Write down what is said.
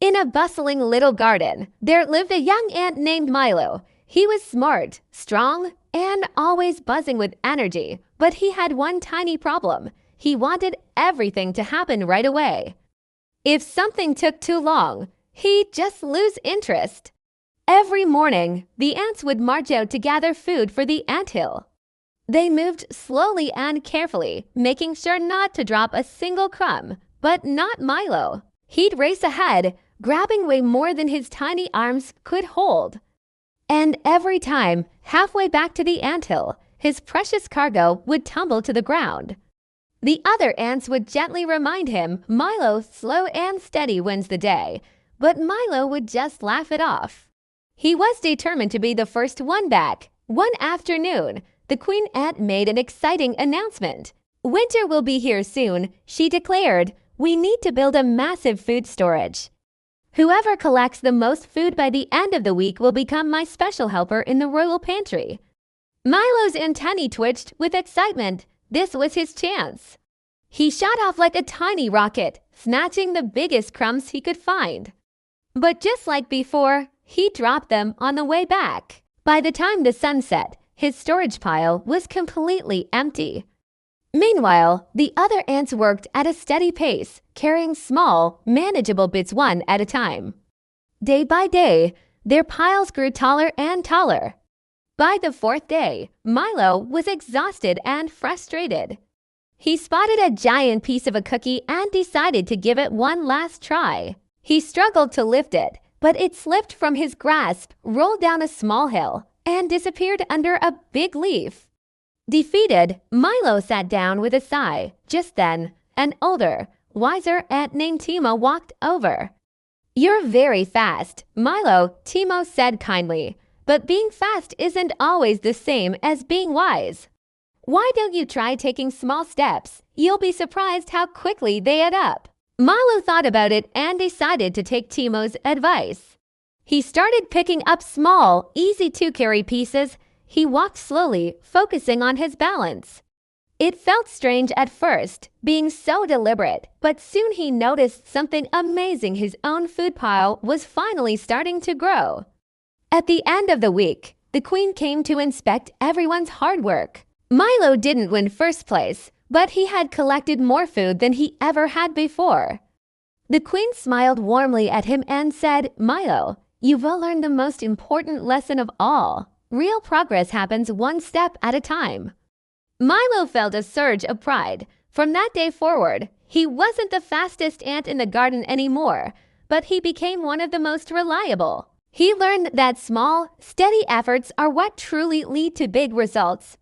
In a bustling little garden, there lived a young ant named Milo. He was smart, strong, and always buzzing with energy, but he had one tiny problem. He wanted everything to happen right away. If something took too long, he'd just lose interest. Every morning, the ants would march out to gather food for the anthill. They moved slowly and carefully, making sure not to drop a single crumb, but not Milo. He'd race ahead, grabbing way more than his tiny arms could hold. And every time, halfway back to the anthill, his precious cargo would tumble to the ground. The other ants would gently remind him Milo slow and steady wins the day, but Milo would just laugh it off. He was determined to be the first one back. One afternoon, the queen ant made an exciting announcement. "Winter will be here soon," she declared. "We need to build a massive food storage. Whoever collects the most food by the end of the week will become my special helper in the royal pantry." Milo's antennae twitched with excitement. This was his chance. He shot off like a tiny rocket, snatching the biggest crumbs he could find. But just like before, he dropped them on the way back. By the time the sun set, his storage pile was completely empty. Meanwhile, the other ants worked at a steady pace, carrying small, manageable bits one at a time. Day by day, their piles grew taller and taller. By the fourth day, Milo was exhausted and frustrated. He spotted a giant piece of a cookie and decided to give it one last try. He struggled to lift it, but it slipped from his grasp, rolled down a small hill, and disappeared under a big leaf. Defeated, Milo sat down with a sigh. Just then, an older, wiser ant named Timo walked over. "You're very fast, Milo," Timo said kindly. "But being fast isn't always the same as being wise. Why don't you try taking small steps? You'll be surprised how quickly they add up." Milo thought about it and decided to take Timo's advice. He started picking up small, easy-to-carry pieces. He walked slowly, focusing on his balance. It felt strange at first, being so deliberate, but soon he noticed something amazing. His own food pile was finally starting to grow. At the end of the week, the queen came to inspect everyone's hard work. Milo didn't win first place, but he had collected more food than he ever had before. The queen smiled warmly at him and said, "Milo, you will learn the most important lesson of all. Real progress happens one step at a time." Milo felt a surge of pride. From that day forward, he wasn't the fastest ant in the garden anymore, but he became one of the most reliable. He learned that small, steady efforts are what truly lead to big results.